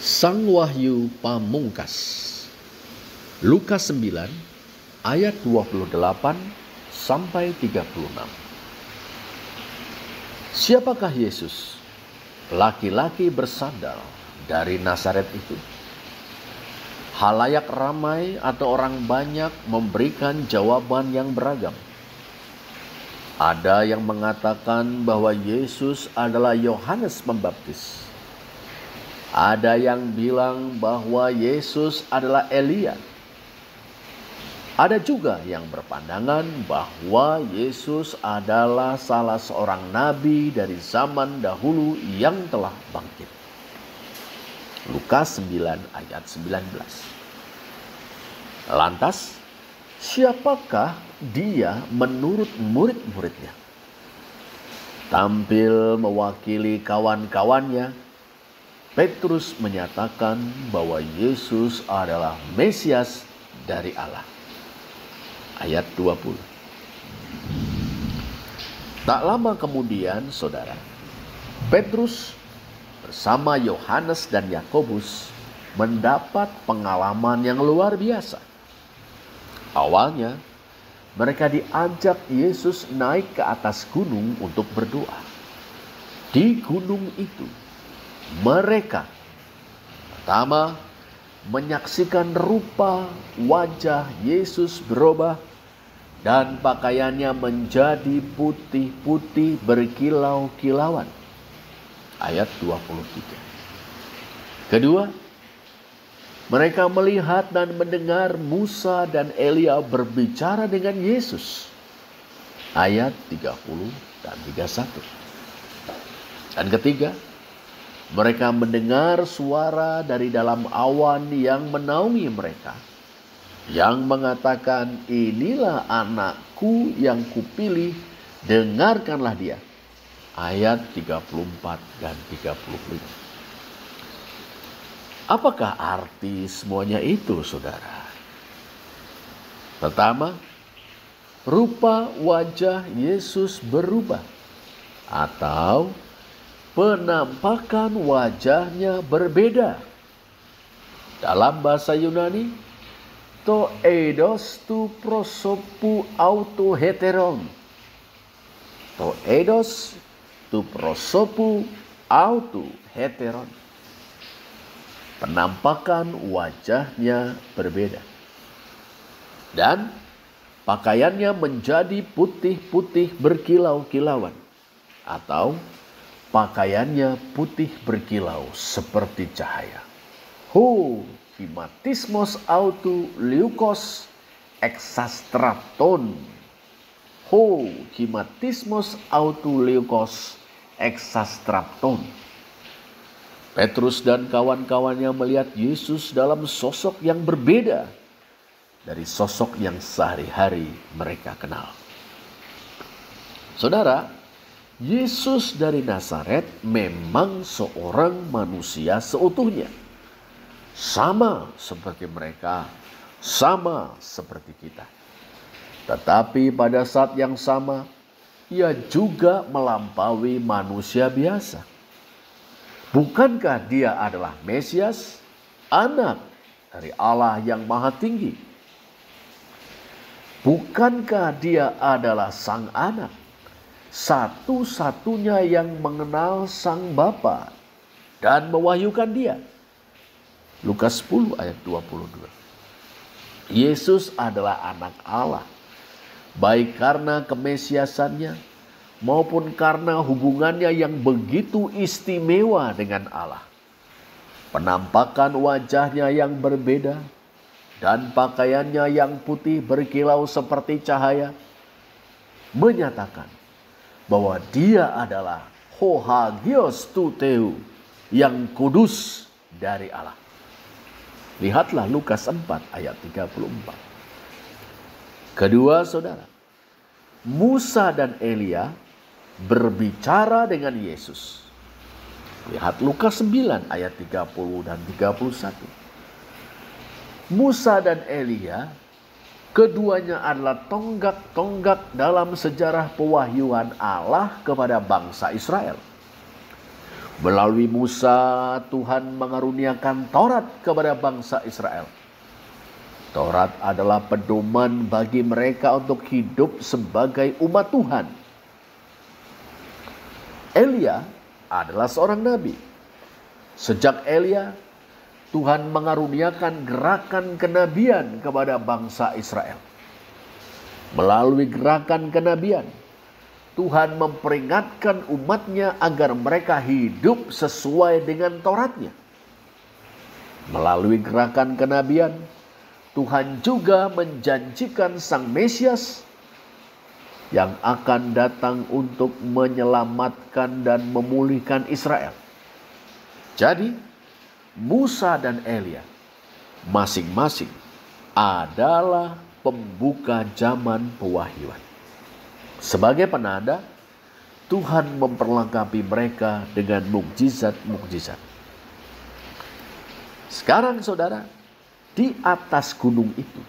Sang Wahyu Pamungkas. Lukas 9 ayat 28 sampai 36. Siapakah Yesus, laki-laki bersandal dari Nazaret itu? Halayak ramai atau orang banyak memberikan jawaban yang beragam. Ada yang mengatakan bahwa Yesus adalah Yohanes Pembaptis. Ada yang bilang bahwa Yesus adalah Elia. Ada juga yang berpandangan bahwa Yesus adalah salah seorang nabi dari zaman dahulu yang telah bangkit. Lukas 9 ayat 19. Lantas, siapakah dia menurut murid-muridnya? Tampil mewakili kawan-kawannya, Petrus menyatakan bahwa Yesus adalah Mesias dari Allah. Ayat 20. Tak lama kemudian, saudara, Petrus bersama Yohanes dan Yakobus mendapat pengalaman yang luar biasa. Awalnya, mereka diajak Yesus naik ke atas gunung untuk berdoa. Di gunung itu, mereka pertama menyaksikan rupa wajah Yesus berubah dan pakaiannya menjadi putih-putih berkilau-kilauan. Ayat 23. Kedua, mereka melihat dan mendengar Musa dan Elia berbicara dengan Yesus. Ayat 30 dan 31. Dan ketiga, mereka mendengar suara dari dalam awan yang menaungi mereka, yang mengatakan, "Inilah anakku yang kupilih, dengarkanlah dia." Ayat 34 dan 35. Apakah arti semuanya itu, saudara? Pertama, rupa wajah Yesus berubah atau penampakan wajahnya berbeda. Dalam bahasa Yunani, to eidos tu prosopu auto heteron. To eidos tu prosopu auto heteron. Penampakan wajahnya berbeda. Dan pakaiannya menjadi putih-putih berkilau-kilauan. Atau pakaiannya putih berkilau seperti cahaya. Himatismos autu leukos exastraton. Himatismos autu leukos exastraton. Petrus dan kawan-kawannya melihat Yesus dalam sosok yang berbeda dari sosok yang sehari-hari mereka kenal. Saudara, Yesus dari Nazaret memang seorang manusia seutuhnya. Sama seperti mereka, sama seperti kita. Tetapi pada saat yang sama, ia juga melampaui manusia biasa. Bukankah dia adalah Mesias, anak dari Allah yang Maha Tinggi? Bukankah dia adalah sang anak, satu-satunya yang mengenal sang Bapa dan mewahyukan dia? Lukas 10 ayat 22. Yesus adalah anak Allah, baik karena kemesiasannya maupun karena hubungannya yang begitu istimewa dengan Allah. Penampakan wajahnya yang berbeda dan pakaiannya yang putih berkilau seperti cahaya menyatakan bahwa dia adalah Hohagios Tuteu, yang kudus dari Allah. Lihatlah Lukas 4 ayat 34. Kedua, saudara, Musa dan Elia berbicara dengan Yesus. Lihat Lukas 9 ayat 30 dan 31. Musa dan Elia, keduanya adalah tonggak-tonggak dalam sejarah pewahyuan Allah kepada bangsa Israel. Melalui Musa, Tuhan mengaruniakan Taurat kepada bangsa Israel. Taurat adalah pedoman bagi mereka untuk hidup sebagai umat Tuhan. Elia adalah seorang nabi. Sejak Elia, Tuhan mengaruniakan gerakan kenabian kepada bangsa Israel. Melalui gerakan kenabian, Tuhan memperingatkan umatnya agar mereka hidup sesuai dengan Tauratnya. Melalui gerakan kenabian, Tuhan juga menjanjikan Sang Mesias yang akan datang untuk menyelamatkan dan memulihkan Israel. Jadi, Musa dan Elia masing-masing adalah pembuka zaman pewahyuan. Sebagai penanda, Tuhan memperlengkapi mereka dengan mukjizat-mukjizat. Sekarang saudara, di atas gunung itu,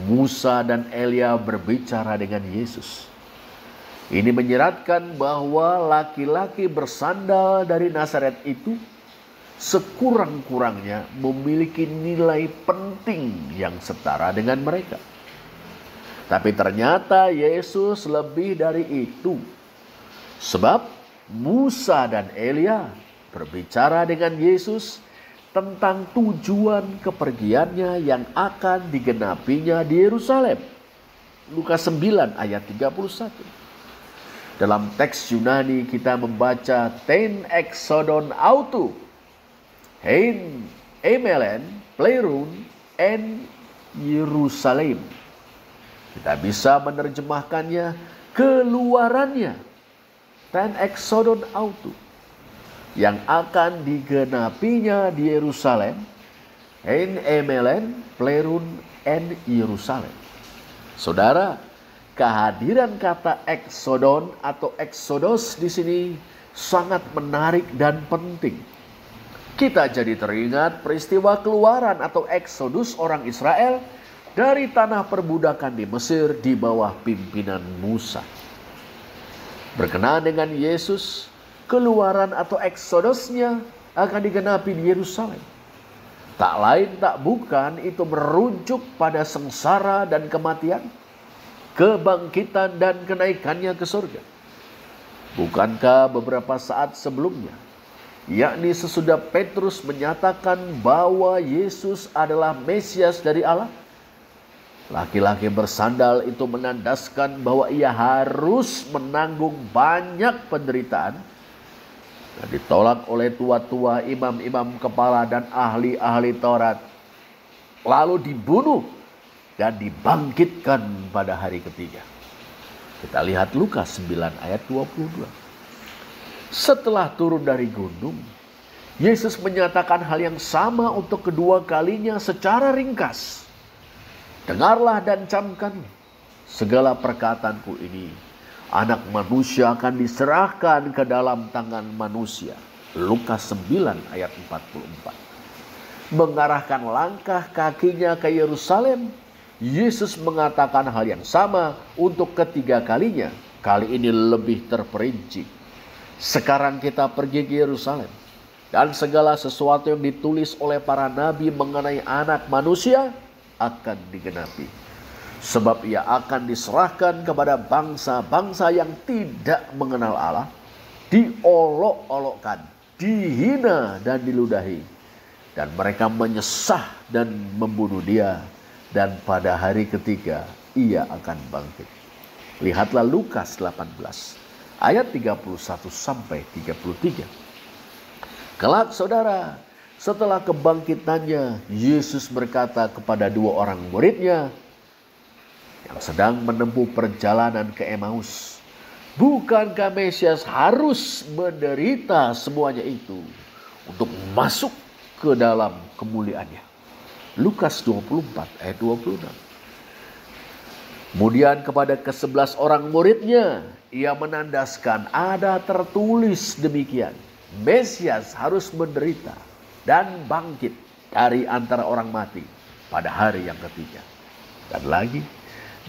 Musa dan Elia berbicara dengan Yesus. Ini menyeratkan bahwa laki-laki bersandal dari Nazaret itu sekurang-kurangnya memiliki nilai penting yang setara dengan mereka. Tapi ternyata Yesus lebih dari itu. Sebab Musa dan Elia berbicara dengan Yesus tentang tujuan kepergiannya yang akan digenapinya di Yerusalem. Lukas 9 ayat 31. Dalam teks Yunani kita membaca ten exodon autou, hein emelen plerun en Yerusalem. Kita bisa menerjemahkannya keluarannya, ten exodon autou, yang akan digenapinya di Yerusalem, hein emelen plerun en Yerusalem. Saudara, kehadiran kata exodon atau exodus di sini sangat menarik dan penting. Kita jadi teringat peristiwa keluaran atau eksodus orang Israel dari tanah perbudakan di Mesir di bawah pimpinan Musa. Berkenaan dengan Yesus, keluaran atau eksodusnya akan digenapi di Yerusalem. Tak lain tak bukan itu merujuk pada sengsara dan kematian, kebangkitan dan kenaikannya ke surga. Bukankah beberapa saat sebelumnya, yakni sesudah Petrus menyatakan bahwa Yesus adalah Mesias dari Allah, laki-laki bersandal itu menandaskan bahwa ia harus menanggung banyak penderitaan dan ditolak oleh tua-tua, imam-imam kepala dan ahli-ahli Taurat, lalu dibunuh dan dibangkitkan pada hari ketiga. Kita lihat Lukas 9 ayat 22. Setelah turun dari gunung, Yesus menyatakan hal yang sama untuk kedua kalinya secara ringkas. Dengarlah dan camkanlah segala perkataanku ini. Anak manusia akan diserahkan ke dalam tangan manusia. Lukas 9 ayat 44. Mengarahkan langkah kakinya ke Yerusalem, Yesus mengatakan hal yang sama untuk ketiga kalinya. Kali ini lebih terperinci. Sekarang kita pergi ke Yerusalem, dan segala sesuatu yang ditulis oleh para nabi mengenai anak manusia akan digenapi. Sebab ia akan diserahkan kepada bangsa-bangsa yang tidak mengenal Allah, diolok-olokkan, dihina dan diludahi, dan mereka menyesah dan membunuh dia, dan pada hari ketiga ia akan bangkit. Lihatlah Lukas 18 ayat 31 sampai 33. Kelak saudara, setelah kebangkitannya, Yesus berkata kepada dua orang muridnya yang sedang menempuh perjalanan ke Emmaus, bukankah Mesias harus menderita semuanya itu untuk masuk ke dalam kemuliaannya? Lukas 24 ayat 26. Kemudian kepada ke-11 orang muridnya, ia menandaskan ada tertulis demikian, Mesias harus menderita dan bangkit dari antara orang mati pada hari yang ketiga. Dan lagi,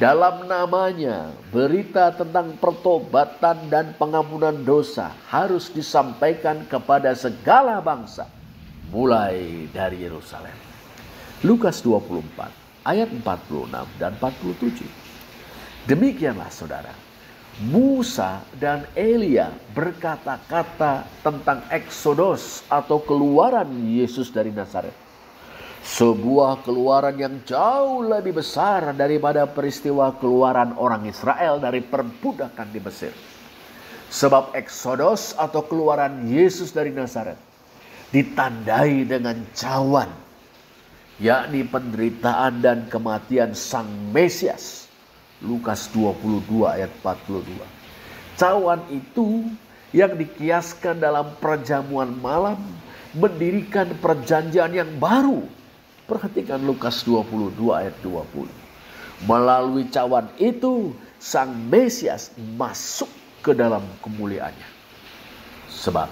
Dalam namanya, berita tentang pertobatan dan pengampunan dosa harus disampaikan kepada segala bangsa, mulai dari Yerusalem. Lukas 24 ayat 46 dan 47. Demikianlah saudara, Musa dan Elia berkata-kata tentang Eksodos atau keluaran Yesus dari Nazaret. Sebuah keluaran yang jauh lebih besar daripada peristiwa keluaran orang Israel dari perbudakan di Mesir. Sebab Eksodos atau keluaran Yesus dari Nazaret ditandai dengan cawan, yakni penderitaan dan kematian Sang Mesias. Lukas 22 ayat 42. Cawan itu yang dikiaskan dalam perjamuan malam mendirikan perjanjian yang baru. Perhatikan Lukas 22 ayat 20. Melalui cawan itu Sang Mesias masuk ke dalam kemuliaannya. Sebab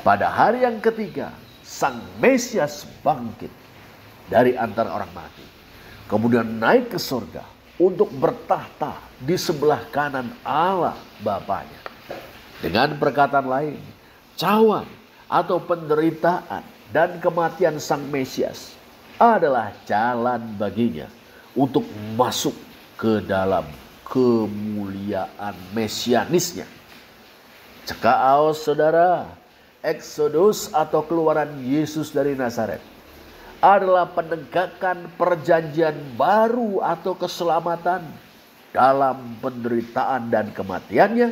pada hari yang ketiga Sang Mesias bangkit dari antara orang mati, kemudian naik ke surga untuk bertahta di sebelah kanan Allah Bapanya. Dengan perkataan lain, cawan atau penderitaan dan kematian Sang Mesias adalah jalan baginya untuk masuk ke dalam kemuliaan mesianisnya. Cekaos saudara, Eksodus atau keluaran Yesus dari Nazaret adalah penegakan perjanjian baru atau keselamatan dalam penderitaan dan kematiannya,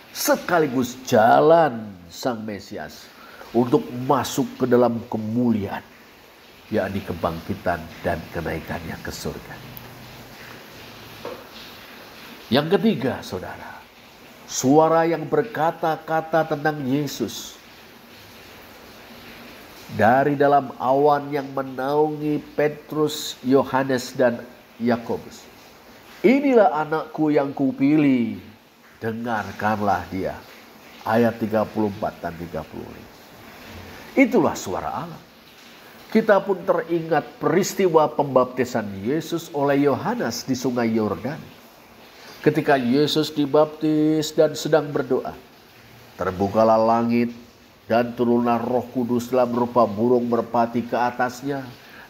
sekaligus jalan Sang Mesias untuk masuk ke dalam kemuliaan, yakni kebangkitan dan kenaikannya ke surga. Yang ketiga saudara, suara yang berkata-kata tentang Yesus dari dalam awan yang menaungi Petrus, Yohanes dan Yakobus. Inilah anakku yang kupilih, dengarkanlah dia. Ayat 34 dan 35. Itulah suara Allah. Kita pun teringat peristiwa pembaptisan Yesus oleh Yohanes di Sungai Yordan. Ketika Yesus dibaptis dan sedang berdoa, terbukalah langit dan turunlah Roh Kudus dalam rupa burung merpati ke atasnya,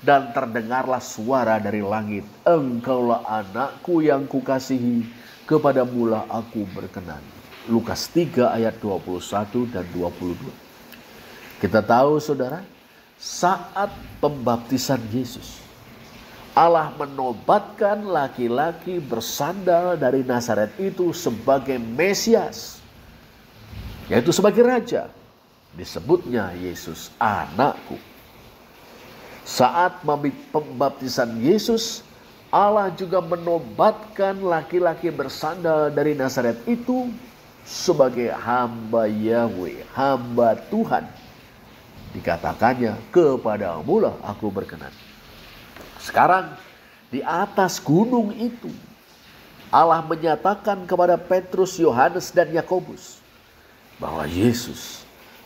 dan terdengarlah suara dari langit, Engkaulah anakku yang kukasihi, kepadamulah aku berkenan. Lukas 3 ayat 21 dan 22. Kita tahu saudara, saat pembaptisan Yesus, Allah menobatkan laki-laki bersandal dari Nazaret itu sebagai Mesias, yaitu sebagai Raja. Disebutnya Yesus anakku. Saat pembaptisan Yesus, Allah juga menobatkan laki-laki bersandal dari Nazaret itu sebagai hamba Yahweh, hamba Tuhan. Dikatakannya, kepadamulah aku berkenan. Sekarang di atas gunung itu, Allah menyatakan kepada Petrus, Yohanes dan Yakobus bahwa Yesus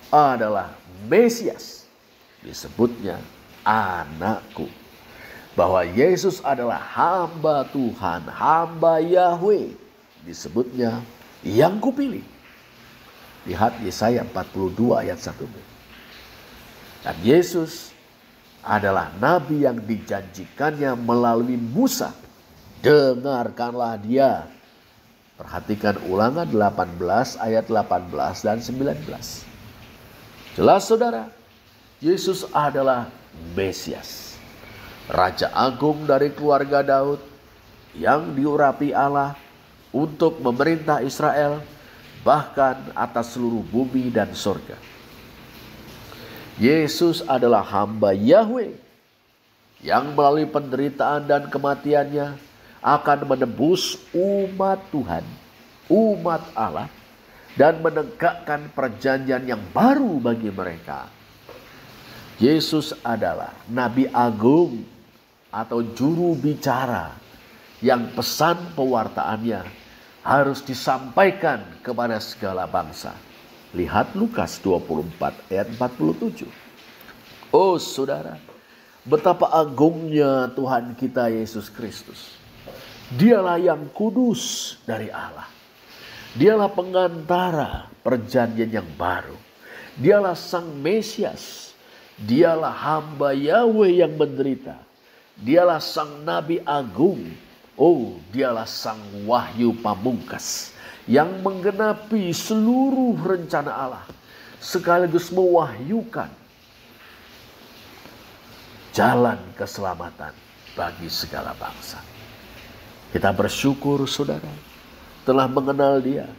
adalah Mesias. Disebutnya anakku. Bahwa Yesus adalah hamba Tuhan, hamba Yahweh. Disebutnya yang kupilih. Lihat Yesaya 42 ayat 1b. Dan Yesus adalah nabi yang dijanjikannya melalui Musa. Dengarkanlah dia. Perhatikan Ulangan 18 ayat 18 dan 19. Jelas saudara, Yesus adalah Mesias, Raja Agung dari keluarga Daud yang diurapi Allah untuk memerintah Israel, bahkan atas seluruh bumi dan surga. Yesus adalah hamba Yahweh yang melalui penderitaan dan kematiannya akan menebus umat Tuhan, umat Allah, dan menegakkan perjanjian yang baru bagi mereka. Yesus adalah Nabi Agung atau juru bicara yang pesan pewartaannya harus disampaikan kepada segala bangsa. Lihat Lukas 24 ayat 47. Oh saudara, betapa agungnya Tuhan kita Yesus Kristus. Dialah yang kudus dari Allah. Dialah pengantara perjanjian yang baru. Dialah Sang Mesias. Dialah hamba Yahweh yang menderita. Dialah Sang Nabi Agung. Oh, dialah Sang Wahyu Pamungkas yang menggenapi seluruh rencana Allah, sekaligus mewahyukan jalan keselamatan bagi segala bangsa. Kita bersyukur saudara telah mengenal Dia,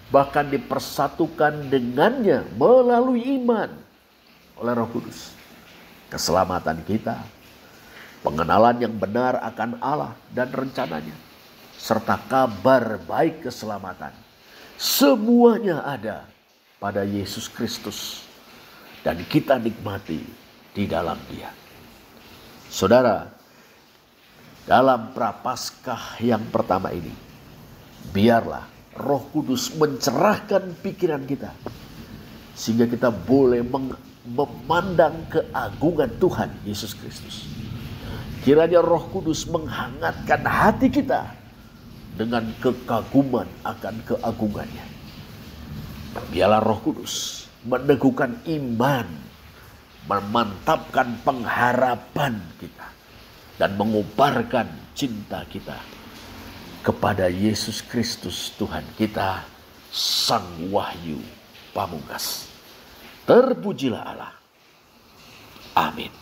bahkan dipersatukan dengannya melalui iman oleh Roh Kudus. Keselamatan kita, pengenalan yang benar akan Allah dan rencananya, serta kabar baik keselamatan, semuanya ada pada Yesus Kristus dan kita nikmati di dalam Dia. Saudara, dalam Prapaskah yang pertama ini, biarlah Roh Kudus mencerahkan pikiran kita, sehingga kita boleh memandang keagungan Tuhan Yesus Kristus. Kiranya Roh Kudus menghangatkan hati kita dengan kekaguman akan keagungannya. Biarlah Roh Kudus meneguhkan iman, memantapkan pengharapan kita, dan mengobarkan cinta kita kepada Yesus Kristus Tuhan kita, Sang Wahyu Pamungkas. Terpujilah Allah. Amin.